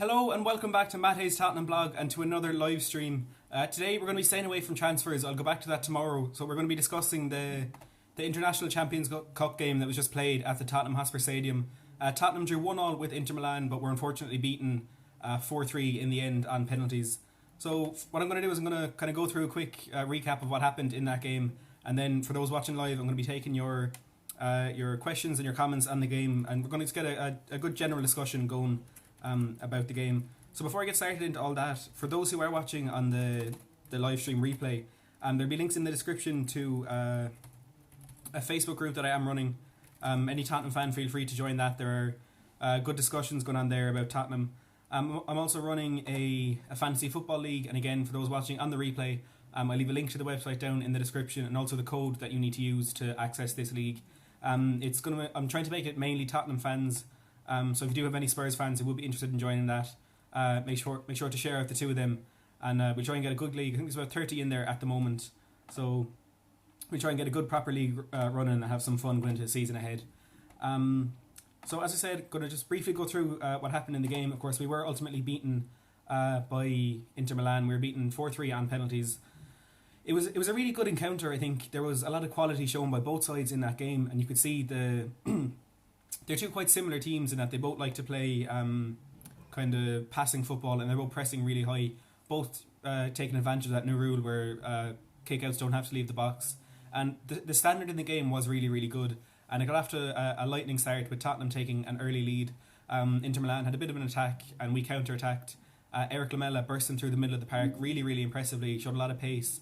Hello and welcome back to Matt Hayes Tottenham blog and to another live stream. Today we're going to be staying away from transfers. I'll go back to that tomorrow. So we're going to be discussing the International Champions Cup game that was just played at the Tottenham Hotspur Stadium. Tottenham drew 1-1 with Inter Milan, but were unfortunately beaten 4-3 in the end on penalties. So what I'm going to do is I'm going to kind of go through a quick recap of what happened in that game, and then for those watching live, I'm going to be taking your questions and your comments on the game, and we're going to get a good general discussion going about the game. So before I get started into all that, for those who are watching on the live stream replay, there'll be links in the description to a Facebook group that I am running. Any Tottenham fan, feel free to join that. There are good discussions going on there about Tottenham. I'm also running a fantasy football league, and again, for those watching on the replay, I'll leave a link to the website down in the description, and also the code that you need to use to access this league. I'm trying to make it mainly Tottenham fans. So if you do have any Spurs fans who would be interested in joining that, make sure to share out the two of them, and we'll try and get a good league. I think there's about 30 in there at the moment, so we'll try and get a good proper league running and have some fun going into the season ahead. So as I said, going to just briefly go through what happened in the game. Of course, we were ultimately beaten by Inter Milan. We were beaten 4-3 on penalties. It was a really good encounter. I think there was a lot of quality shown by both sides in that game, and you could see they're two quite similar teams in that they both like to play kind of passing football, and they're both pressing really high, both taking advantage of that new rule where kickouts don't have to leave the box. And the standard in the game was really, really good, and it got off to a lightning start with Tottenham taking an early lead. Inter Milan had a bit of an attack, and we counter-attacked. Eric Lamela bursting through the middle of the park really, really impressively, showed a lot of pace.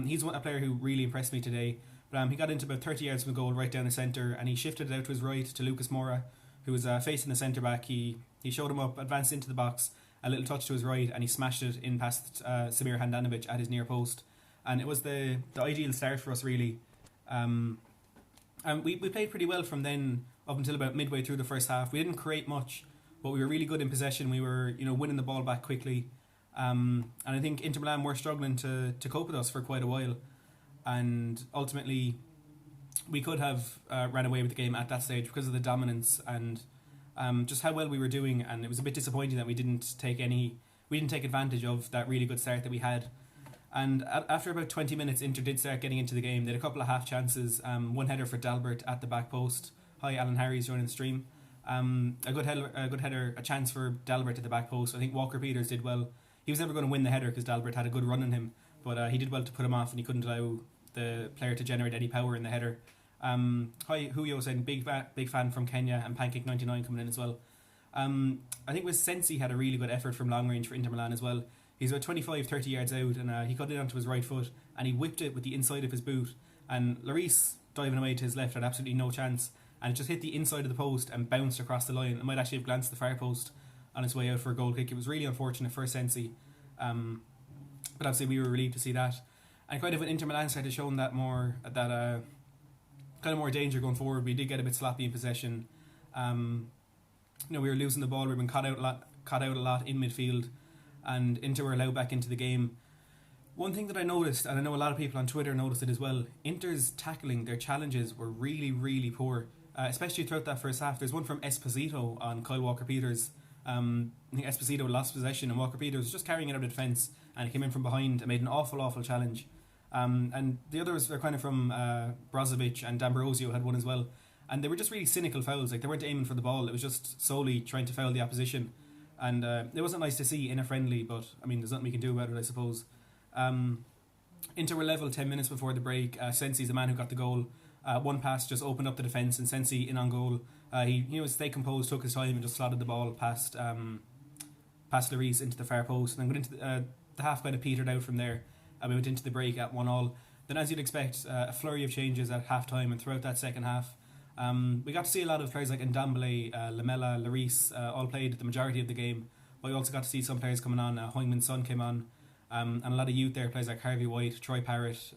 He's a player who really impressed me today. But he got into about 30 yards from the goal, right down the centre, and he shifted it out to his right to Lucas Moura, who was facing the centre back. He showed him up, advanced into the box, a little touch to his right, and he smashed it in past Samir Handanovic at his near post. And it was the ideal start for us, really. And we played pretty well from then up until about midway through the first half. We didn't create much, but we were really good in possession. We were winning the ball back quickly. And I think Inter Milan were struggling to cope with us for quite a while. And ultimately, we could have ran away with the game at that stage because of the dominance and just how well we were doing. And it was a bit disappointing that we didn't take advantage of that really good start that we had. And after about 20 minutes, Inter did start getting into the game. They had a couple of half chances. One header for Dalbert at the back post. Hi, Alan Harry's joining the stream. A good header, a chance for Dalbert at the back post. I think Walker Peters did well. He was never going to win the header because Dalbert had a good run on him, but he did well to put him off, and he couldn't allow the player to generate any power in the header. Hi, Huyo saying big fan from Kenya, and Pancake99 coming in as well. I think with Sensi had a really good effort from long range for Inter Milan as well. He's about 25-30 yards out, and he cut it onto his right foot, and he whipped it with the inside of his boot. And Lloris, diving away to his left, had absolutely no chance, and it just hit the inside of the post and bounced across the line. It might actually have glanced the far post on its way out for a goal kick. It was really unfortunate for Sensi, but obviously we were relieved to see that. And kind of when Inter Milan started showing that kind of more danger going forward, we did get a bit sloppy in possession. We were losing the ball. We were being caught out a lot in midfield, and Inter were allowed back into the game. One thing that I noticed, and I know a lot of people on Twitter noticed it as well, Inter's tackling, their challenges were really, really poor, especially throughout that first half. There's one from Esposito on Kyle Walker-Peters. I think Esposito lost possession, and Walker-Peters was just carrying it out of defence, and he came in from behind and made an awful challenge. And the others were kind of from Brozovic, and D'Ambrosio had one as well. And they were just really cynical fouls. Like, they weren't aiming for the ball. It was just solely trying to foul the opposition. And it wasn't nice to see in a friendly, but I mean, there's nothing we can do about it, I suppose. Inter were level 10 minutes before the break. Sensi's the man who got the goal. One pass just opened up the defence, and Sensi in on goal. He stayed composed, took his time, and just slotted the ball past Lloris into the far post. And then went into the half kind of petered out from there. And we went into the break at 1-1. Then, as you'd expect, a flurry of changes at half time and throughout that second half. We got to see a lot of players like Ndombele, Lamela, Lloris, all played the majority of the game. But we also got to see some players coming on. Heung-min Son came on, and a lot of youth there, players like Harvey White, Troy Parrott,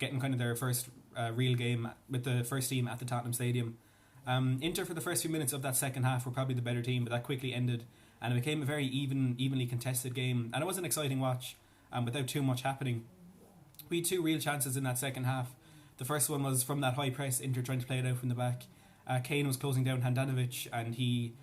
getting kind of their first real game with the first team at the Tottenham Stadium. Inter, for the first few minutes of that second half, were probably the better team, but that quickly ended, and it became a very evenly contested game. And it was an exciting watch, without too much happening. We had two real chances in that second half. The first one was from that high press, Inter trying to play it out from the back. Kane was closing down Handanovic, and he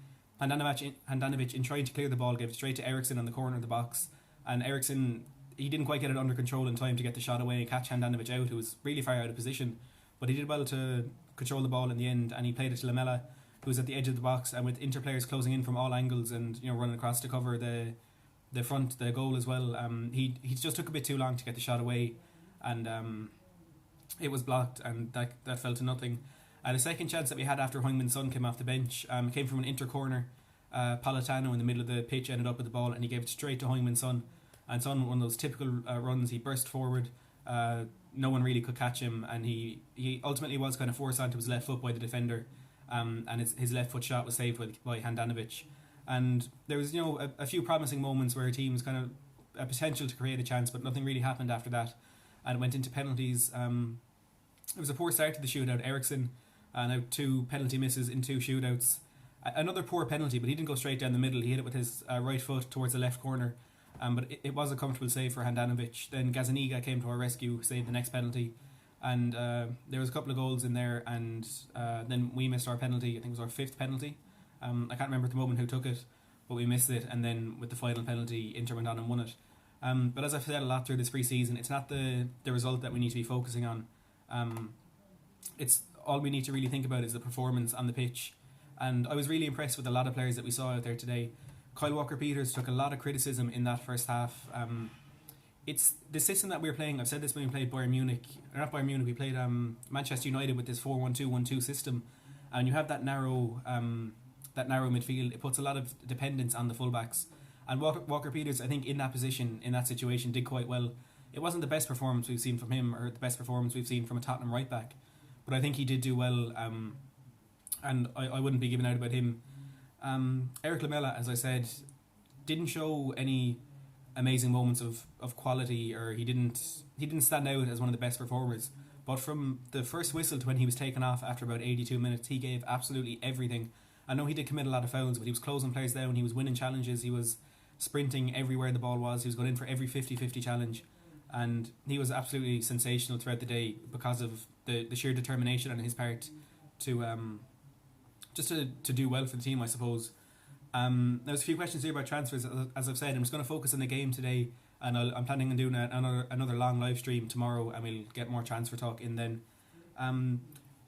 Handanovic, in trying to clear the ball, gave it straight to Eriksson on the corner of the box, and Eriksson, he didn't quite get it under control in time to get the shot away and catch Handanovic out, who was really far out of position, but he did well to control the ball in the end, and he played it to Lamela, who was at the edge of the box, and with Inter players closing in from all angles and running across to cover the goal as well. He just took a bit too long to get the shot away, and it was blocked, and that fell to nothing. The second chance that we had after Heung-min Son came off the bench came from an Inter corner. Politano in the middle of the pitch ended up with the ball, and he gave it straight to Heung-min Son. And Son, one of those typical runs, he burst forward. No one really could catch him, and he ultimately was kind of forced onto his left foot by the defender, and his left foot shot was saved by Handanovic. And there was a few promising moments where teams kind of a potential to create a chance, but nothing really happened after that, and it went into penalties. It was a poor start to the shootout. Eriksson now 2 penalty misses in 2 shootouts. Another poor penalty, but he didn't go straight down the middle. He hit it with his right foot towards the left corner, but it was a comfortable save for Handanovic. Then Gazaniga came to our rescue, saved the next penalty, and there was a couple of goals in there, and then we missed our penalty. I think it was our 5th penalty. I can't remember at the moment who took it, but we missed it, and then with the final penalty, Inter went on and won it. But as I've said a lot through this pre-season, it's not the result that we need to be focusing on. It's all we need to really think about is the performance on the pitch. And I was really impressed with a lot of players that we saw out there today. Kyle Walker-Peters took a lot of criticism in that first half. It's the system that we're playing. I've said this when we played Bayern Munich. Or not Bayern Munich, we played Manchester United with this 4-1-2-1-2 system. And you have that narrow midfield. It puts a lot of dependence on the fullbacks. And Walker-Peters, I think, in that position, in that situation, did quite well. It wasn't the best performance we've seen from him, or the best performance we've seen from a Tottenham right back, but I think he did do well, and I wouldn't be giving out about him. Eric Lamela, as I said, didn't show any amazing moments of quality, or he didn't stand out as one of the best performers. But from the first whistle to when he was taken off after about 82 minutes, he gave absolutely everything. I know he did commit a lot of fouls, but he was closing players down, he was winning challenges, he was sprinting everywhere the ball was, he was going in for every 50-50 challenge. And he was absolutely sensational throughout the day because of the sheer determination on his part to just to do well for the team, I suppose. There's a few questions here about transfers. As I've said, I'm just going to focus on the game today, and I'm planning on doing another long live stream tomorrow, and we'll get more transfer talk in then.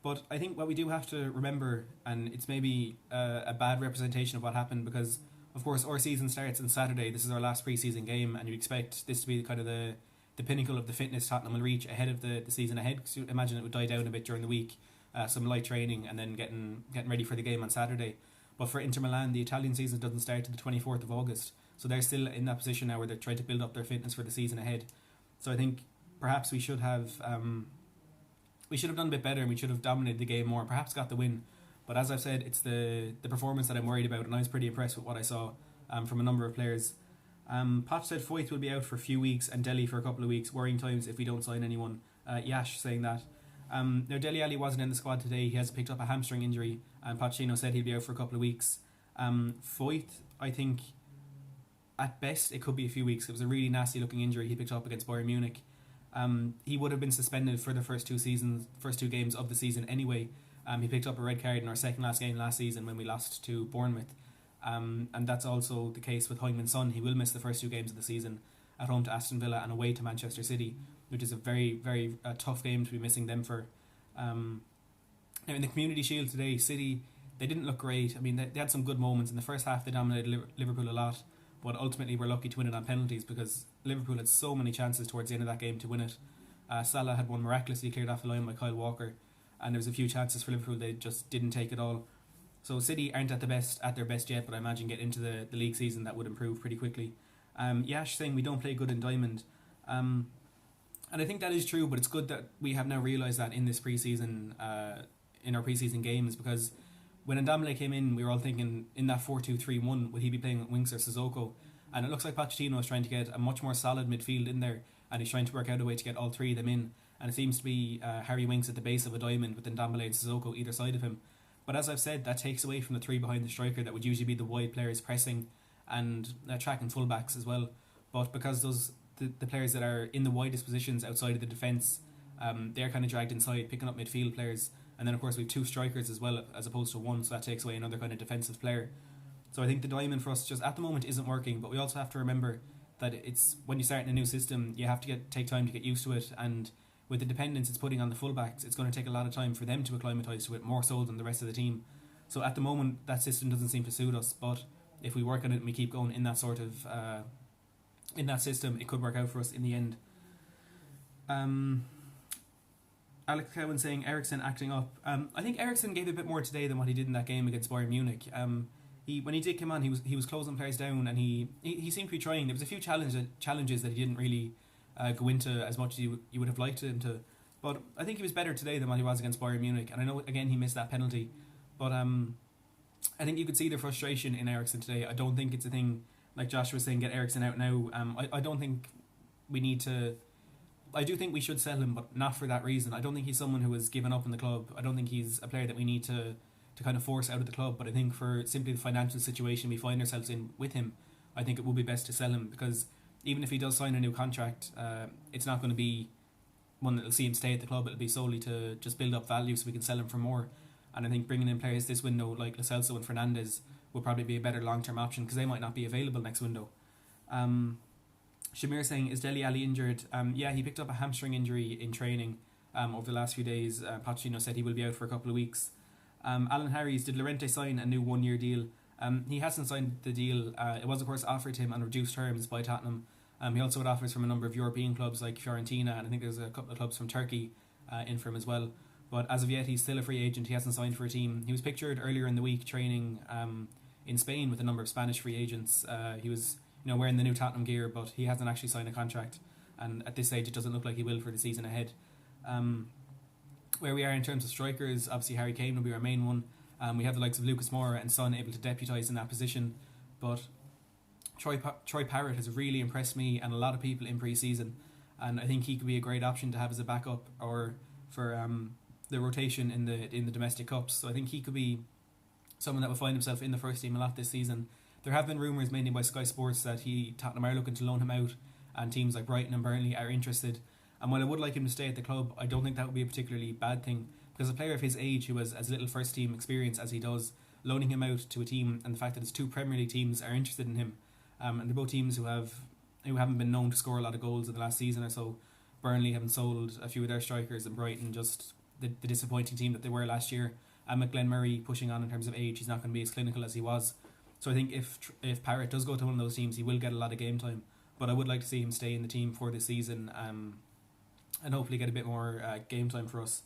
But I think what we do have to remember, and it's maybe a bad representation of what happened, because of course our season starts on Saturday. This is our last pre-season game, and you expect this to be kind of the pinnacle of the fitness Tottenham will reach ahead of the season ahead, because you imagine it would die down a bit during the week, some light training, and then getting ready for the game on Saturday. But for Inter Milan, the Italian season doesn't start till the 24th of August, so they're still in that position now where they're trying to build up their fitness for the season ahead. So I think perhaps we should have done a bit better, and we should have dominated the game more, perhaps got the win. But as I've said, it's the performance that I'm worried about, and I was pretty impressed with what I saw from a number of players. Poch said Foyth will be out for a few weeks and Dele for a couple of weeks. Worrying times if we don't sign anyone. Yash saying that. Now Dele Alli wasn't in the squad today. He has picked up a hamstring injury, and Pochettino said he'll be out for a couple of weeks. Foyth, I think, at best it could be a few weeks. It was a really nasty looking injury he picked up against Bayern Munich. He would have been suspended for the first 2 games of the season anyway. He picked up a red card in our second last game last season when we lost to Bournemouth. And that's also the case with Heung-min Son. He will miss the first 2 games of the season, at home to Aston Villa and away to Manchester City, which is a very, very tough game to be missing them for. Now in the Community Shield today, City, they didn't look great. I mean, they had some good moments. In the first half they dominated Liverpool a lot, but ultimately were lucky to win it on penalties, because Liverpool had so many chances towards the end of that game to win it. Salah had one miraculously cleared off the line by Kyle Walker, and there was a few chances for Liverpool. They just didn't take it all. So City aren't at their best yet, but I imagine get into the league season that would improve pretty quickly. Yash saying we don't play good in Diamond, and I think that is true. But it's good that we have now realised that in this pre-season, in our pre-season games, because when Ndombele came in, we were all thinking in that 4-2-3-1, would he be playing Winks or Sissoko? And it looks like Pochettino is trying to get a much more solid midfield in there, and he's trying to work out a way to get all 3 of them in. And it seems to be Harry Winks at the base of a diamond with Ndombele and Sissoko either side of him. But as I've said, that takes away from the 3 behind the striker that would usually be the wide players pressing and tracking fullbacks as well. But because the players that are in the widest positions outside of the defence, they're kind of dragged inside, picking up midfield players. And then of course we have 2 strikers as well, as opposed to 1, so that takes away another kind of defensive player. So I think the diamond for us just at the moment isn't working, but we also have to remember that it's when you start in a new system, you have to take time to get used to it, and with the dependence it's putting on the fullbacks, it's going to take a lot of time for them to acclimatise to it, more so than the rest of the team. So at the moment, that system doesn't seem to suit us, but if we work on it and we keep going in that sort of in that system, it could work out for us in the end. Alex Cowan saying Eriksen acting up. I think Eriksen gave a bit more today than what he did in that game against Bayern Munich. When he did come on, he was closing players down, and he seemed to be trying. There was a few challenges that he didn't really go into as much as you would have liked him to. But I think he was better today than what he was against Bayern Munich. And I know again he missed that penalty, but I think you could see the frustration in Eriksen today. I don't think it's a thing like Josh was saying, get Eriksen out now. I don't think we need to. I do think we should sell him, but not for that reason. I don't think he's someone who has given up in the club. I don't think he's a player that we need to kind of force out of the club. But I think for simply the financial situation we find ourselves in with him, I think it would be best to sell him, because even if he does sign a new contract, it's not going to be one that will see him stay at the club. It'll be solely to just build up value so we can sell him for more. And I think bringing in players this window like Lo Celso and Fernandes will probably be a better long-term option, because they might not be available next window. Shamir saying, is Dele Alli injured? Yeah, he picked up a hamstring injury in training over the last few days. Pochettino said he will be out for a couple of weeks. Alan Harries, did Llorente sign a new 1-year deal? He hasn't signed the deal. It was of course offered to him on reduced terms by Tottenham. He also had offers from a number of European clubs like Fiorentina, and I think there's a couple of clubs from Turkey in for him as well. But as of yet, he's still a free agent. He hasn't signed for a team. He was pictured earlier in the week training in Spain with a number of Spanish free agents. He was wearing the new Tottenham gear, but he hasn't actually signed a contract, and at this stage it doesn't look like he will for the season ahead. Where we are in terms of strikers, obviously Harry Kane will be our main one. We have the likes of Lucas Moura and Son able to deputise in that position, but Troy Parrott has really impressed me and a lot of people in pre-season, and I think he could be a great option to have as a backup or for the rotation in the domestic cups. So I think he could be someone that will find himself in the first team a lot this season. There have been rumours, mainly by Sky Sports, that Tottenham are looking to loan him out, and teams like Brighton and Burnley are interested. And while I would like him to stay at the club, I don't think that would be a particularly bad thing, because a player of his age who has as little first team experience as he does, loaning him out to a team, and the fact that his two Premier League teams are interested in him, and they're both teams who haven't been known to score a lot of goals in the last season or so. Burnley haven't sold a few of their strikers, and Brighton just the disappointing team that they were last year. And McGlenn Murray pushing on in terms of age, he's not going to be as clinical as he was. So I think if Parrott does go to one of those teams, he will get a lot of game time. But I would like to see him stay in the team for this season, and hopefully get a bit more game time for us.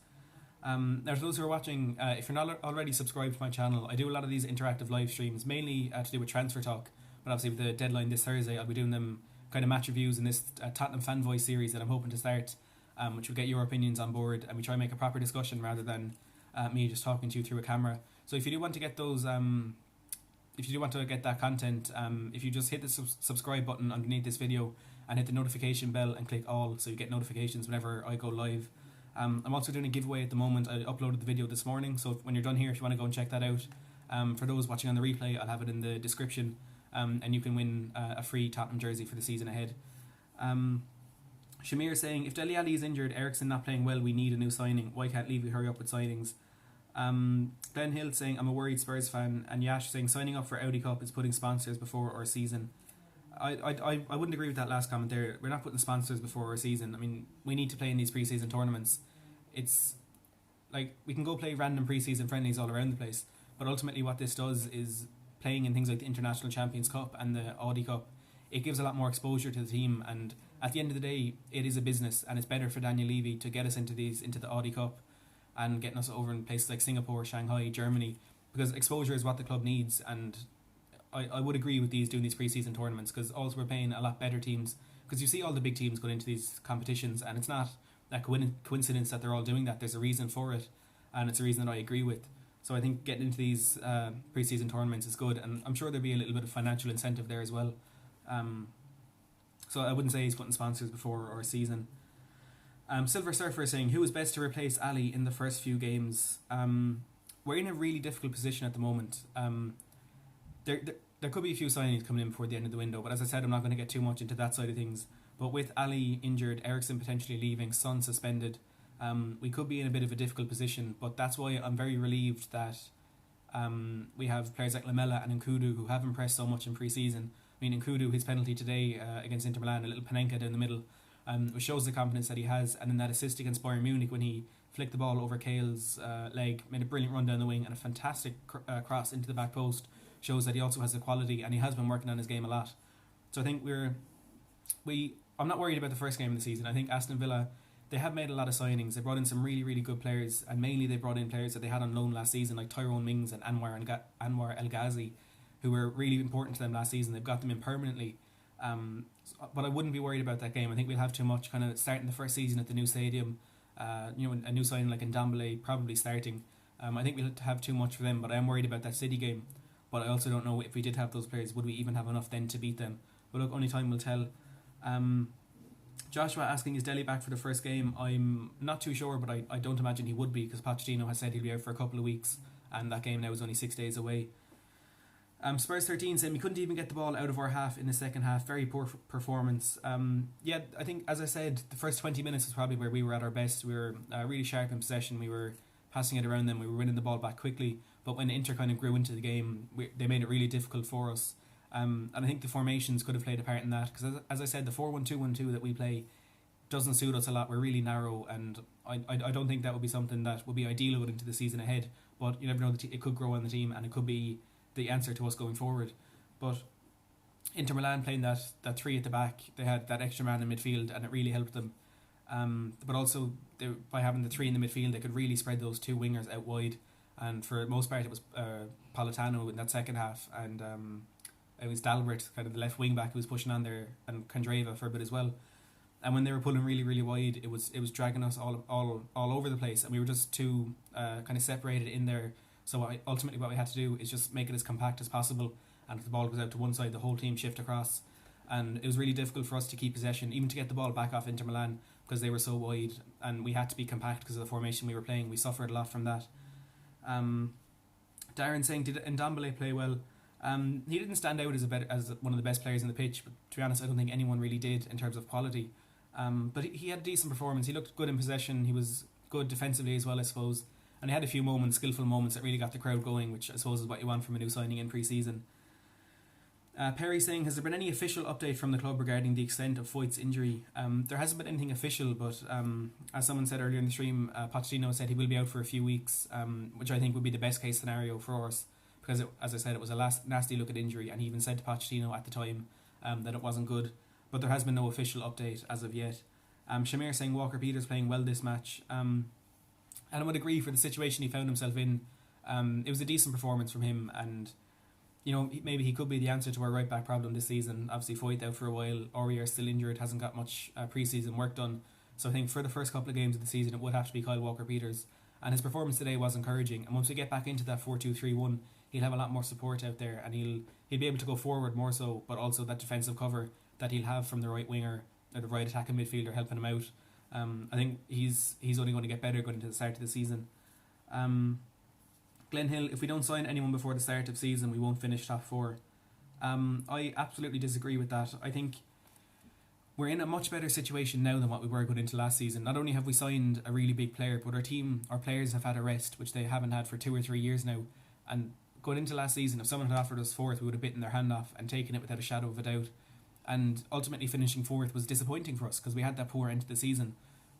Now, for those who are watching, if you're not already subscribed to my channel, I do a lot of these interactive live streams, mainly to do with transfer talk. But obviously with the deadline this Thursday, I'll be doing them kind of match reviews in this Tottenham Fan Voice series that I'm hoping to start, which will get your opinions on board, and we try and make a proper discussion rather than me just talking to you through a camera. So if you do want to get those, if you do want to get that content, if you just hit the subscribe button underneath this video and hit the notification bell and click all, so you get notifications whenever I go live. I'm also doing a giveaway at the moment. I uploaded the video this morning, so when you're done here, if you want to go and check that out, for those watching on the replay, I'll have it in the description, and you can win a free Tottenham jersey for the season ahead. Shamir saying, if Dele Alli is injured, Eriksen not playing well, we need a new signing. Why can't Levy hurry up with signings? Glenn Hill saying, I'm a worried Spurs fan, and Yash saying, signing up for Audi Cup is putting sponsors before our season. I wouldn't agree with that last comment there. We're not putting sponsors before our season. I mean, we need to play in these pre-season tournaments. It's like we can go play random pre-season friendlies all around the place, but ultimately what this does is playing in things like the International Champions Cup and the Audi Cup. It gives a lot more exposure to the team, and at the end of the day, it is a business, and it's better for Daniel Levy to get us into the Audi Cup and getting us over in places like Singapore, Shanghai, Germany, because exposure is what the club needs. And I would agree with doing these pre-season tournaments, because also we're playing a lot better teams, because you see all the big teams going into these competitions, and it's not that coincidence that they're all doing that. There's a reason for it, and it's a reason that I agree with. So I think getting into these pre-season tournaments is good, and I'm sure there'll be a little bit of financial incentive there as well. So I wouldn't say he's putting sponsors before our season. Silver Surfer is saying, who is best to replace Ali in the first few games? We're in a really difficult position at the moment. There could be a few signings coming in before the end of the window, but as I said, I'm not going to get too much into that side of things. But with Ali injured, Eriksen potentially leaving, Son suspended, we could be in a bit of a difficult position. But that's why I'm very relieved that We have players like Lamela and Nkudu who have impressed so much in pre-season. I mean, Nkudu, his penalty today against Inter Milan, a little Panenka down the middle, which shows the confidence that he has. And then that assist against Bayern Munich when he flicked the ball over Kale's leg, made a brilliant run down the wing and a fantastic cross into the back post, shows that he also has the quality and he has been working on his game a lot. So I think I'm not worried about the first game of the season. I think Aston Villa, they have made a lot of signings. They brought in some really, really good players, and mainly they brought in players that they had on loan last season, like Tyrone Mings and Anwar El Ghazi, who were really important to them last season. They've got them in permanently. But I wouldn't be worried about that game. I think we'll have too much kind of starting the first season at the new stadium. A new signing like Ndombele probably starting. I think we'll have too much for them, but I am worried about that City game. But I also don't know if we did have those players, would we even have enough then to beat them? But look, only time will tell. Joshua asking, is Dele back for the first game? I'm not too sure, but I don't imagine he would be, because Pochettino has said he'll be out for a couple of weeks, and that game now is only 6 days away. Spurs 13 saying we couldn't even get the ball out of our half in the second half. Very poor performance. I think, as I said, the first 20 minutes was probably where we were at our best. We were really sharp in possession. We were passing it around them. We were winning the ball back quickly. But when Inter kind of grew into the game, they made it really difficult for us. And I think the formations could have played a part in that, because as I said, the 4-1-2-1-2 that we play doesn't suit us a lot. We're really narrow, and I don't think that would be something that would be ideal going into the season ahead. But you never know, it could grow on the team, and it could be the answer to us going forward. But Inter Milan playing that three at the back, they had that extra man in midfield, and it really helped them. But also by having the three in the midfield, they could really spread those two wingers out wide. And for the most part, it was Politano in that second half, and it was Dalbert, kind of the left wing back, who was pushing on there, and Kandreva for a bit as well. And when they were pulling really, really wide, it was dragging us all over the place, and we were just too kind of separated in there. So ultimately what we had to do is just make it as compact as possible, and if the ball goes out to one side, the whole team shift across. And it was really difficult for us to keep possession, even to get the ball back off Inter Milan, because they were so wide, and we had to be compact because of the formation we were playing. We suffered a lot from that. Darren saying, did Ndombele play well? He didn't stand out as one of the best players in the pitch, but to be honest, I don't think anyone really did in terms of quality. But he had a decent performance. He looked good in possession. He was good defensively as well, I suppose. And he had a few skillful moments that really got the crowd going, which I suppose is what you want from a new signing in pre-season. Perry saying, has there been any official update from the club regarding the extent of Foyt's injury? There hasn't been anything official, but as someone said earlier in the stream, Pochettino said he will be out for a few weeks, which I think would be the best case scenario for us, because as I said, it was a nasty look at injury, and he even said to Pochettino at the time that it wasn't good. But there has been no official update as of yet. Shamir saying Walker Peters playing well this match. And I would agree, for the situation he found himself in, it was a decent performance from him, and maybe he could be the answer to our right back problem this season. Obviously Foyt out for a while, Aurier still injured, hasn't got much pre-season work done. So I think for the first couple of games of the season it would have to be Kyle Walker Peters, and his performance today was encouraging. And once we get back into that 4-2-3-1, he'll have a lot more support out there, and he'll be able to go forward more so, but also that defensive cover that he'll have from the right winger or the right attacking midfielder helping him out. I think he's only going to get better going into the start of the season. Glenn Hill, if we don't sign anyone before the start of season, we won't finish top four. I absolutely disagree with that. I think we're in a much better situation now than what we were going into last season. Not only have we signed a really big player, but our players have had a rest, which they haven't had for 2 or 3 years now. And going into last season, if someone had offered us fourth, we would have bitten their hand off and taken it without a shadow of a doubt. And ultimately finishing fourth was disappointing for us, because we had that poor end to the season.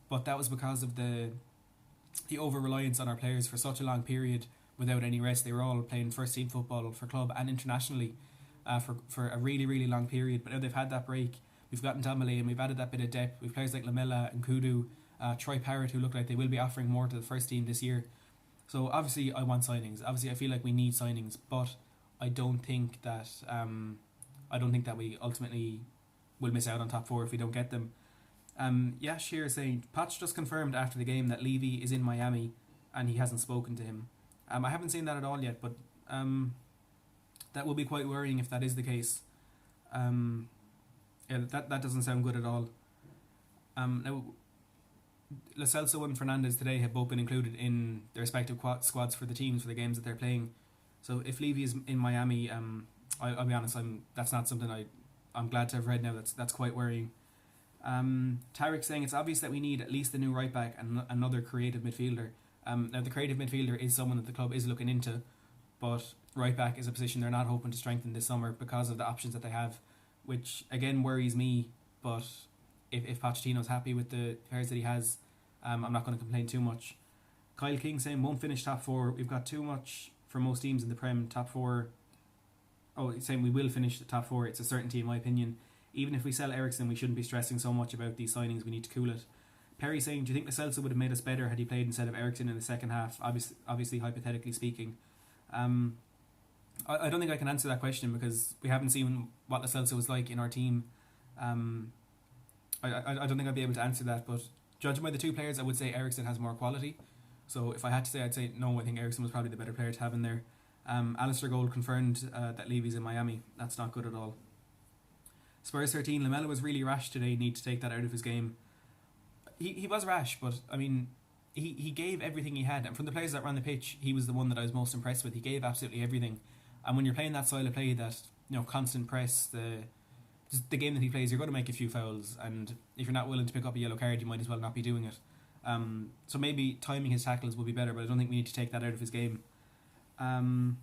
But that was because of the over-reliance on our players for such a long period without any rest. They were all playing first-team football for club and internationally for a really, really long period. But now they've had that break. We've gotten Ndombele and we've added that bit of depth. We've players like Lamela and Kudu, Troy Parrott, who look like they will be offering more to the first team this year. So obviously I want signings. Obviously I feel like we need signings, but I don't think that we ultimately will miss out on top four if we don't get them. Sheer saying, Poch just confirmed after the game that Levy is in Miami and he hasn't spoken to him. I haven't seen that at all yet, but that will be quite worrying if that is the case. That doesn't sound good at all. Now, Lo Celso and Fernandez today have both been included in their respective squads for the teams for the games that they're playing. So if Levy is in Miami, I'll be honest, that's not something I'm glad to have read now. That's quite worrying. Tarek saying it's obvious that we need at least a new right back and another creative midfielder. Now the creative midfielder is someone that the club is looking into, but right back is a position they're not hoping to strengthen this summer because of the options that they have, which again worries me. But if Pochettino's happy with the players that he has, I'm not going to complain too much. Kyle King saying won't finish top four. We've got too much for most teams in the Prem. Top four. Oh, he's saying we will finish the top four. It's a certainty in my opinion. Even if we sell Eriksen, we shouldn't be stressing so much about these signings. We need to cool it. Perry saying, do you think Lo Celso would have made us better had he played instead of Eriksen in the second half? Obviously hypothetically speaking. I don't think I can answer that question because we haven't seen what Lo Celso was like in our team. I don't think I'd be able to answer that, but judging by the two players, I would say Eriksen has more quality. So if I had to say, I'd say no, I think Eriksen was probably the better player to have in there. Alistair Gold confirmed that Levy's in Miami. That's not good at all. Spurs 13, Lamela was really rash today. Need to take that out of his game. He was rash, but I mean, he gave everything he had. And from the players that ran the pitch, he was the one that I was most impressed with. He gave absolutely everything. And when you're playing that style of play, that constant press, the game that he plays, you're going to make a few fouls. And if you're not willing to pick up a yellow card, you might as well not be doing it. So maybe timing his tackles will be better, but I don't think we need to take that out of his game. Glenn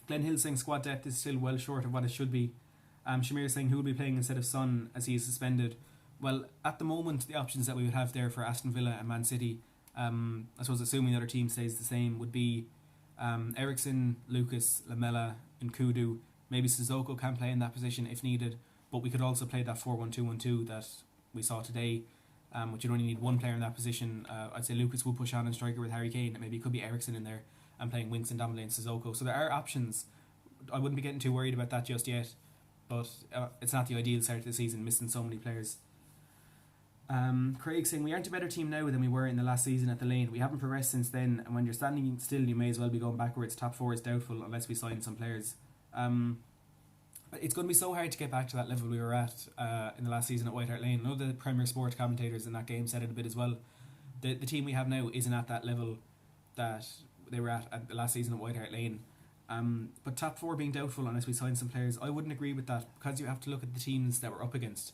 Hill saying squad depth is still well short of what it should be. Shamir saying who will be playing instead of Son as he is suspended. Well, at the moment, the options that we would have there for Aston Villa and Man City, I suppose assuming the other team stays the same, would be Eriksen, Lucas, Lamela and Kudu. Maybe Sissoko can play in that position if needed, but we could also play that 4-1-2-1-2 that we saw today, which you'd only need one player in that position. I'd say Lucas will push on and striker with Harry Kane, and maybe it could be Eriksen in there and playing Winks and Ndombele and Sissoko. So there are options. I wouldn't be getting too worried about that just yet, but it's not the ideal start to the season, missing so many players. Craig saying we aren't a better team now than we were in the last season at the Lane. We haven't progressed since then, and when you're standing still you may as well be going backwards. Top four is doubtful unless we sign some players. It's going to be so hard to get back to that level we were at in the last season at White Hart Lane. I know the Premier Sport commentators in that game said it a bit as well. The team we have now isn't at that level that they were at the last season at White Hart Lane. But top four being doubtful unless we sign some players, I wouldn't agree with that, because you have to look at the teams that we're up against.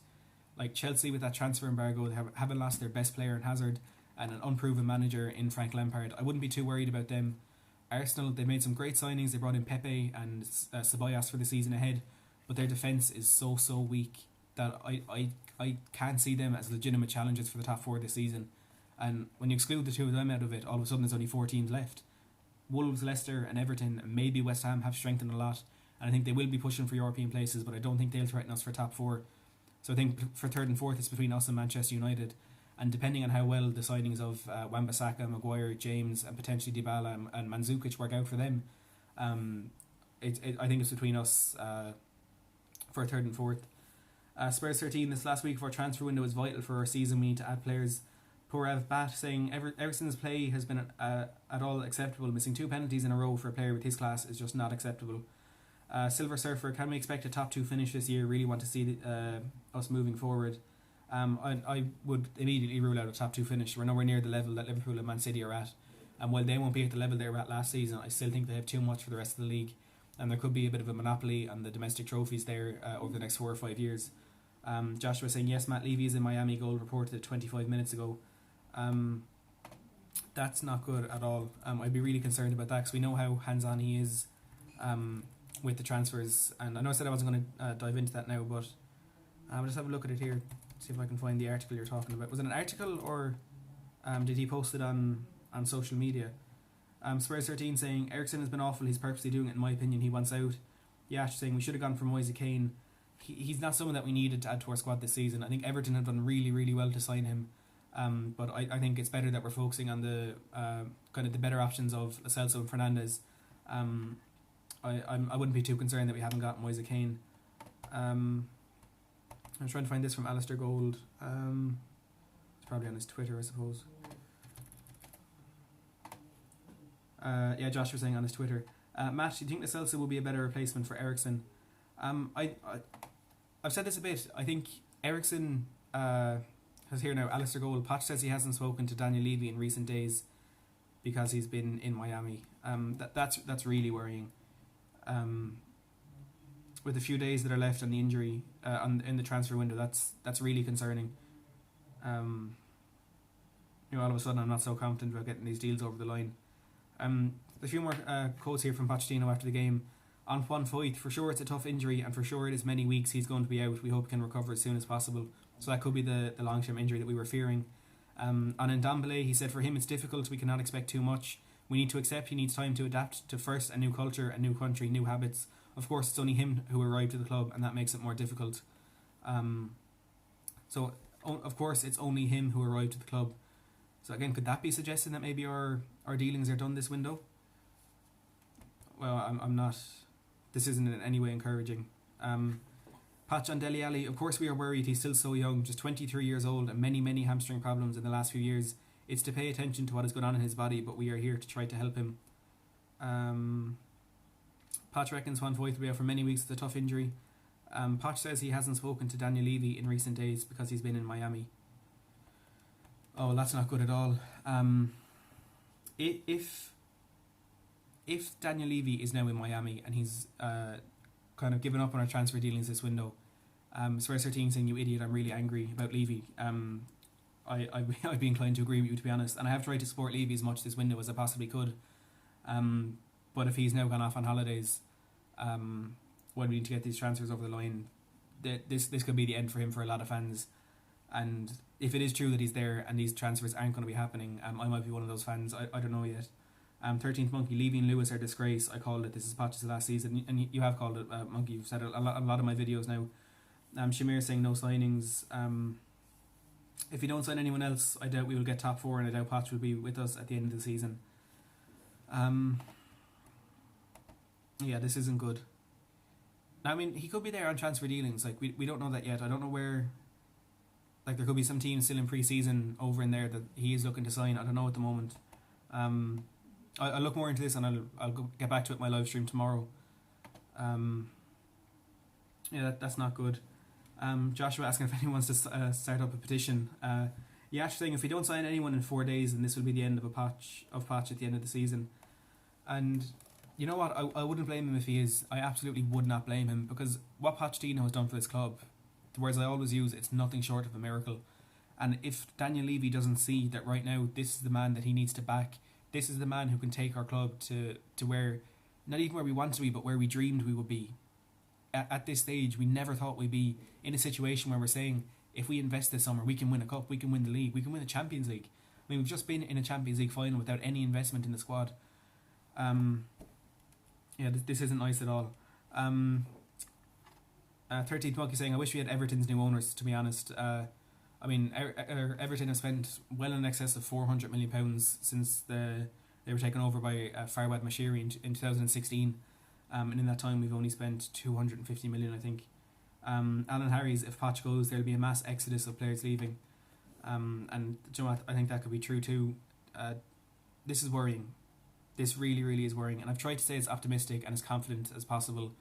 Like Chelsea with that transfer embargo, they haven't lost their best player in Hazard and an unproven manager in Frank Lampard. I wouldn't be too worried about them. Arsenal, they made some great signings. They brought in Pepe and Ceballos for the season ahead, but their defence is so weak that I can't see them as legitimate challengers for the top four this season. And when you exclude the two of them out of it, all of a sudden there's only 4 teams left. Wolves, Leicester and Everton and maybe West Ham have strengthened a lot, and I think they will be pushing for European places, but I don't think they'll threaten us for top four. So I think for third and fourth it's between us and Manchester United, and depending on how well the signings of Wan-Bissaka, Maguire, James and potentially Dybala and Mandzukic work out for them, I think it's between us for third and fourth. Spurs 13, this last week of our transfer window is vital for our season. We need to add players. Porev Bat saying Eriksen's play has been at all acceptable. Missing 2 penalties in a row for a player with his class is just not acceptable. Silver Surfer, can we expect a top 2 finish this year? Really want to see us moving forward. I would immediately rule out a top 2 finish. We're nowhere near the level that Liverpool and Man City are at, and while they won't be at the level they were at last season, I still think they have too much for the rest of the league, and there could be a bit of a monopoly on the domestic trophies there over the next 4 or 5 years. Joshua saying yes, Matt Levy is in Miami, goal reported 25 minutes ago. That's not good at all. I'd be really concerned about that because we know how hands-on he is with the transfers, and I know I said I wasn't going to dive into that now, but I'll just have a look at it here, see if I can find the article you're talking about. Was it an article or did he post it on social media? Spurs 13 saying Eriksen has been awful, he's purposely doing it in my opinion, he wants out. Yash saying we should have gone for Moise Kean. He's not someone that we needed to add to our squad this season. I think Everton have done really well to sign him. But I think it's better that we're focusing on the kind of the better options of Lo Celso and Fernandes. I wouldn't be too concerned that we haven't got Moise Kean. I'm trying to find this from Alistair Gold. It's probably on his Twitter, I suppose. Yeah, Josh was saying on his Twitter. Matt, do you think Lo Celso will be a better replacement for Eriksen? I've said this a bit. I think Eriksen has here now. Alistair Gold. Poch says he hasn't spoken to Daniel Levy in recent days because he's been in Miami. That's really worrying. With a few days that are left on the injury in the transfer window, that's really concerning. All of a sudden I'm not so confident about getting these deals over the line. There's a few more quotes here from Pochettino after the game. On Juan Foyth, for sure it's a tough injury, and for sure it is many weeks he's going to be out. We hope he can recover as soon as possible. So that could be the long-term injury that we were fearing. On Ndombele, he said for him it's difficult. We cannot expect too much. We need to accept he needs time to adapt to first a new culture, a new country, new habits. Of course, it's only him who arrived to the club, and that makes it more difficult. So, of course, it's only him who arrived to the club. So again, could that be suggesting that maybe our dealings are done this window? Well, I'm not. This isn't in any way encouraging. Patch on Dele Alli, of course we are worried. He's still so young, just 23 years old, and many hamstring problems in the last few years. It's to pay attention to what is going on in his body, but we are here to try to help him. Patch reckons Juan Foyth will be out for many weeks with a tough injury. Patch says he hasn't spoken to Daniel Levy in recent days because he's been in Miami. Oh, that's not good at all. If Daniel Levy is now in Miami and he's kind of given up on our transfer dealings this window, Swear team saying, "You idiot, I'm really angry about Levy." I'd be inclined to agree with you, to be honest, and I have tried to support Levy as much this window as I possibly could. But if he's now gone off on holidays, when we need to get these transfers over the line, this could be the end for him for a lot of fans. And if it is true that he's there and these transfers aren't going to be happening, I might be one of those fans. I don't know yet. 13th Monkey, Levy and Lewis are disgrace. I called it. This is Potch's last season, and you have called it, Monkey. You've said it a lot of my videos now. Shamir saying no signings. If we don't sign anyone else, I doubt we will get top four, and I doubt Potch will be with us at the end of the season. Yeah, this isn't good. Now, I mean, he could be there on transfer dealings. Like, we don't know that yet. I don't know where. Like, there could be some teams still in pre-season over in there that he is looking to sign. I don't know at the moment. I'll look more into this, and I'll get back to it in my live stream tomorrow. Yeah, that's not good. Joshua asking if anyone wants to start up a petition. Yash saying if we don't sign anyone in 4 days, then this will be the end of Potch at the end of the season. And you know what? I wouldn't blame him if he is. I absolutely would not blame him, because what Pochettino has done for this club, the words I always use, it's nothing short of a miracle. And if Daniel Levy doesn't see that right now this is the man that he needs to back, this is the man who can take our club to where, not even where we want to be, but where we dreamed we would be. At this stage, we never thought we'd be in a situation where we're saying, if we invest this summer, we can win a cup, we can win the league, we can win the Champions League. I mean, we've just been in a Champions League final without any investment in the squad. Yeah, this isn't nice at all. 13th Monkey saying, I wish we had Everton's new owners, to be honest. I mean, Everton have spent well in excess of £400 million since they were taken over by Farwad Mashiri in 2016. And in that time, we've only spent 250 million, I think. Alan Harries, if Poch goes, there'll be a mass exodus of players leaving. And do you know what? I think that could be true too. This is worrying. This really, really is worrying. And I've tried to stay as optimistic and as confident as possible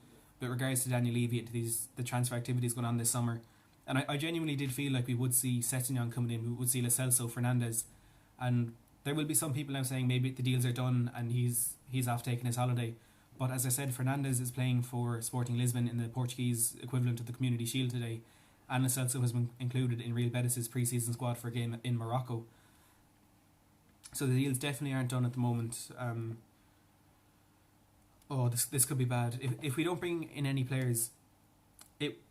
with regards to Daniel Levy and to the transfer activities going on this summer. And I genuinely did feel like we would see Sessegnon coming in, we would see Lo Celso, Fernandez, and there will be some people now saying maybe the deals are done and he's off taking his holiday. But as I said, Fernandez is playing for Sporting Lisbon in the Portuguese equivalent of the Community Shield today, and Lo Celso has been included in Real Betis' pre-season squad for a game in Morocco. So the deals definitely aren't done at the moment. This could be bad. If we don't bring in any players,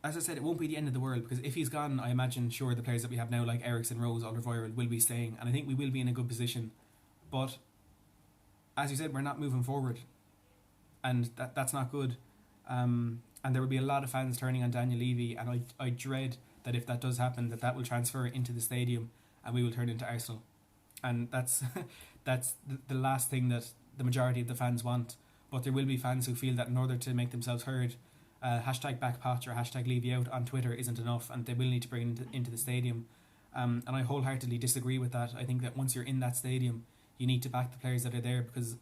as I said, it won't be the end of the world, because if he's gone, I imagine the players that we have now, like Eriksen, Rose, Alderweireld, will be staying, and I think we will be in a good position. But as you said, we're not moving forward, and that's not good. And there will be a lot of fans turning on Daniel Levy, and I dread that if that does happen, that will transfer into the stadium and we will turn into Arsenal. And that's the last thing that the majority of the fans want. But there will be fans who feel that in order to make themselves heard, hashtag backpatch or hashtag Levy out on Twitter isn't enough, and they will need to bring it into the stadium. And I wholeheartedly disagree with that. I think that once you're in that stadium, you need to back the players that are there, because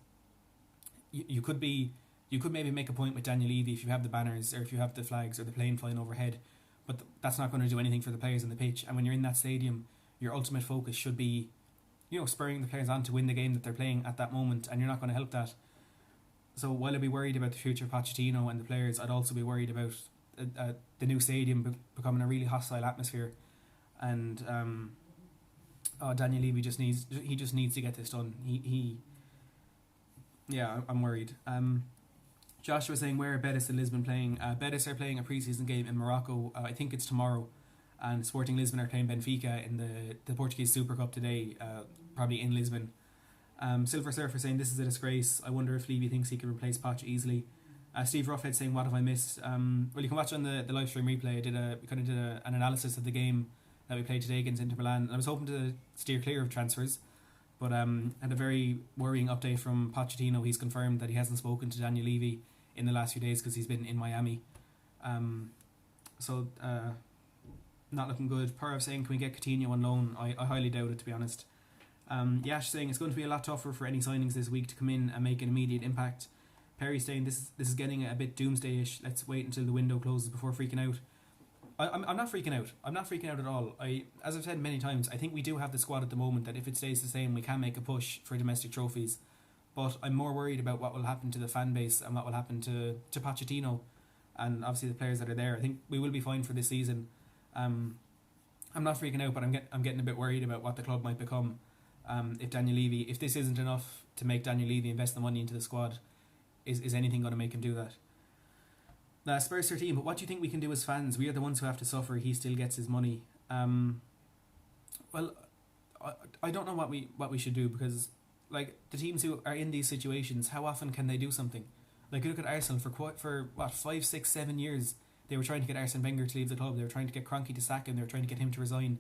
you could maybe make a point with Daniel Levy if you have the banners or if you have the flags or the plane flying overhead, but that's not going to do anything for the players on the pitch. And when you're in that stadium, your ultimate focus should be, spurring the players on to win the game that they're playing at that moment, and you're not going to help that. So while I'd be worried about the future of Pochettino and the players, I'd also be worried about the new stadium becoming a really hostile atmosphere. And Daniel Levy just needs to get this done. Yeah, I'm worried. Joshua saying, where are Betis and Lisbon playing? Betis are playing a pre-season game in Morocco. I think it's tomorrow. And Sporting Lisbon are playing Benfica in the Portuguese Super Cup today, probably in Lisbon. Silver Surfer saying, this is a disgrace. I wonder if Levy thinks he can replace Poch easily. Steve Ruffhead saying, what have I missed? Well, you can watch on the live stream replay. I did an analysis of the game that we played today against Inter Milan. I was hoping to steer clear of transfers, but had a very worrying update from Pochettino. He's confirmed that he hasn't spoken to Daniel Levy in the last few days because he's been in Miami. So not looking good. Purav saying, can we get Coutinho on loan? I highly doubt it, to be honest. Yash saying, it's going to be a lot tougher for any signings this week to come in and make an immediate impact. Perry saying, this is getting a bit doomsday-ish. Let's wait until the window closes before freaking out. I'm not freaking out. I'm not freaking out at all. As I've said many times, I think we do have the squad at the moment that if it stays the same, we can make a push for domestic trophies. But I'm more worried about what will happen to the fan base and what will happen to Pochettino and obviously the players that are there. I think we will be fine for this season. I'm not freaking out, but I'm getting a bit worried about what the club might become if this isn't enough to make Daniel Levy invest the money into the squad. Is anything going to make him do that? Spurs 13, but what do you think we can do as fans? We are the ones who have to suffer. He still gets his money. Well, I don't know what we should do, because like the teams who are in these situations, how often can they do something? Like, look at Arsenal for 5, 6, 7 years. They were trying to get Arsene Wenger to leave the club. They were trying to get Kroenke to sack him. They were trying to get him to resign.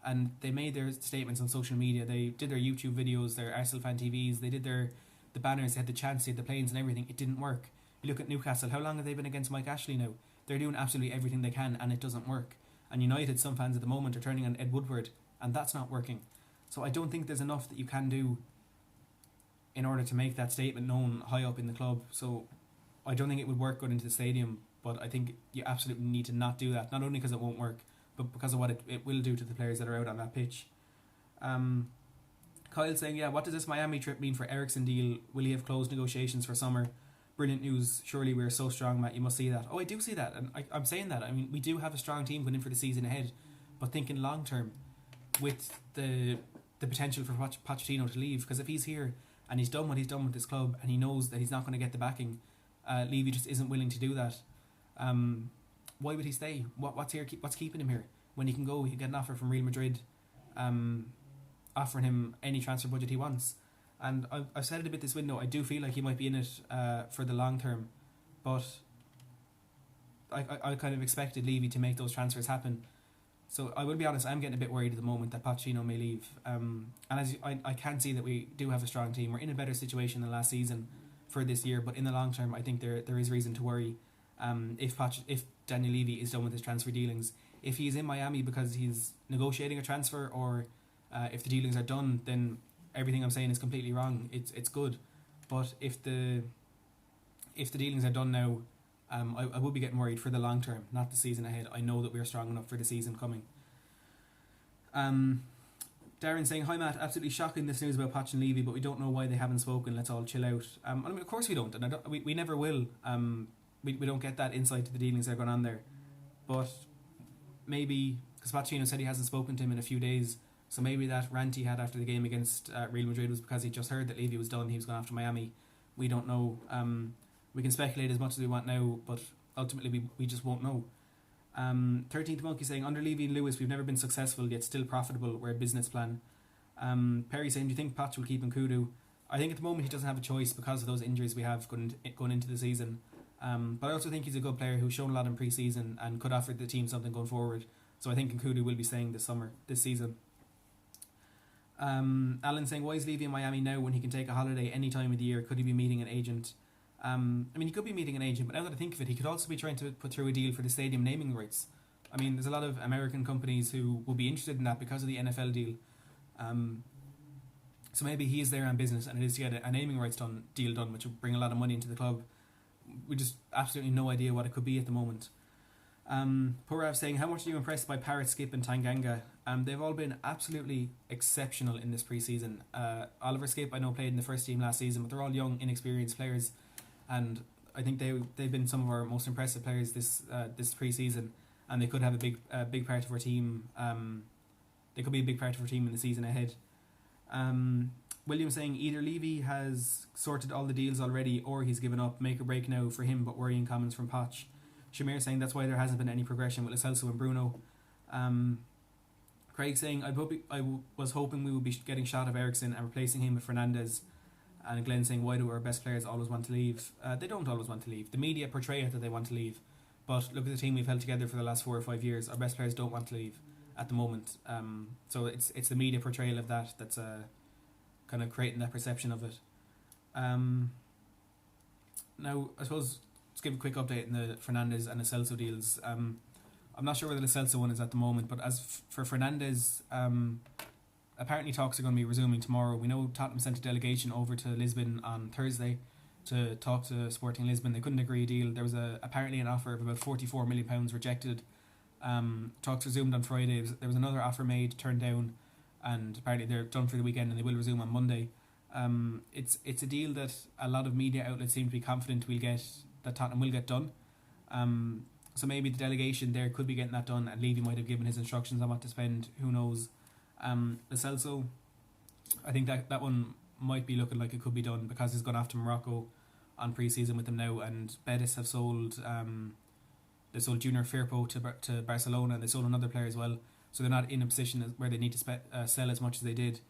And they made their statements on social media. They did their YouTube videos, their Arsenal fan TVs. They did the banners. They had the chants, they had the planes and everything. It didn't work. You look at Newcastle. How long have they been against Mike Ashley now? They're doing absolutely everything they can, and it doesn't work. And United, some fans at the moment are turning on Ed Woodward, and that's not working. So I don't think there's enough that you can do in order to make that statement known high up in the club. So I don't think it would work going into the stadium, but I think you absolutely need to not do that, not only because it won't work, but because of what it will do to the players that are out on that pitch. Kyle saying, yeah, what does this Miami trip mean for Eriksen deal? Will he have closed negotiations for summer? Brilliant news. Surely we're so strong, Matt. You must see that. Oh, I do see that. And I'm saying that. I mean, we do have a strong team going in for the season ahead, but thinking long term with the potential for Pochettino to leave, because if he's here and he's done what he's done with this club and he knows that he's not going to get the backing, Levy just isn't willing to do that. Why would he stay? What's keeping him here? When he can go, he can get an offer from Real Madrid, offering him any transfer budget he wants. And I've said it a bit this window, I do feel like he might be in it for the long term, but I kind of expected Levy to make those transfers happen. So I will be honest, I'm getting a bit worried at the moment that Pochettino may leave. And as I can see that we do have a strong team. We're in a better situation than last season for this year, but in the long term, I think there is reason to worry if Daniel Levy is done with his transfer dealings. If he's in Miami because he's negotiating a transfer, or if the dealings are done, then everything I'm saying is completely wrong. It's good, but if the dealings are done now, I will be getting worried for the long term, not the season ahead. I know that we are strong enough for the season coming. Darren saying, hi Matt, absolutely shocking this news about Poch and Levy, but we don't know why they haven't spoken. Let's all chill out. I mean, of course we don't, and we never will. We don't get that insight to the dealings that are going on there, but maybe because Pochettino said he hasn't spoken to him in a few days. So maybe that rant he had after the game against Real Madrid was because he just heard that Levy was done. He was going after Miami. We don't know. We can speculate as much as we want now, but ultimately we just won't know. 13th Monkey saying, under Levy and Lewis, we've never been successful yet still profitable. We're a business plan. Perry saying, do you think Poch will keep Nkudu? I think at the moment he doesn't have a choice because of those injuries we have going into the season. But I also think he's a good player who's shown a lot in pre-season and could offer the team something going forward. So I think Nkudu will be staying this season. Alan saying, why is Levy in Miami now when he can take a holiday any time of the year? Could he be meeting an agent? I mean, he could be meeting an agent, but now that I think of it, he could also be trying to put through a deal for the stadium naming rights. I mean, there's a lot of American companies who will be interested in that because of the NFL deal. So maybe he is there on business, and it is to get a naming rights deal done, which will bring a lot of money into the club. We just absolutely no idea what it could be at the moment. Purav saying, how much are you impressed by Parrott, Skip and Tanganga? They've all been absolutely exceptional in this pre-season. Oliver Skip I know played in the first team last season, but they're all young, inexperienced players, and I think they've been some of our most impressive players this pre-season, and they could have a big part of our team. They could be a big part of our team in the season ahead. William saying either Levy has sorted all the deals already or he's given up. Make or break now for him, but worrying comments from Poch. Shamir saying that's why there hasn't been any progression with Lo Celso and Bruno. Craig saying I was hoping we would be getting shot of Ericsson and replacing him with Fernandez. And Glenn saying, why do our best players always want to leave? They don't always want to leave. The media portray it that they want to leave. But look at the team we've held together for the last 4 or 5 years. Our best players don't want to leave at the moment. So it's the media portrayal of that's kind of creating that perception of it. Now, I suppose, let's give a quick update on the Fernandez and the Celso deals. I'm not sure where the Lo Celso one is at the moment, but as for Fernandez, apparently talks are going to be resuming tomorrow. We know Tottenham sent a delegation over to Lisbon on Thursday to talk to Sporting Lisbon. They couldn't agree a deal. There was apparently an offer of about £44 million rejected. Talks resumed on Friday. There was another offer made, turned down, and apparently they're done for the weekend and they will resume on Monday. It's a deal that a lot of media outlets seem to be confident that Tottenham will get done. So maybe the delegation there could be getting that done, and Levy might have given his instructions on what to spend. Who knows? Lo Celso, I think that one might be looking like it could be done because he's gone off to Morocco on pre-season with them now, and Betis have sold they sold Junior Firpo to Barcelona, and they sold another player as well, so they're not in a position where they need to sell as much as they did.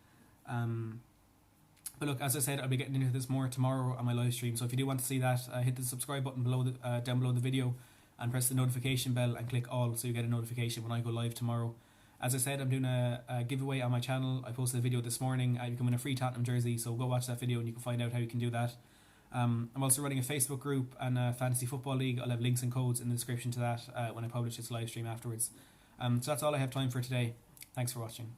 But look, as I said, I'll be getting into this more tomorrow on my live stream, so if you do want to see that, hit the subscribe button down below the video and press the notification bell and click all so you get a notification when I go live tomorrow. As I said, I'm doing a giveaway on my channel. I posted a video this morning. You can win a free Tottenham jersey, so go watch that video and you can find out how you can do that. I'm also running a Facebook group and a fantasy football league. I'll have links and codes in the description to that when I publish this live stream afterwards. So that's all I have time for today. Thanks for watching.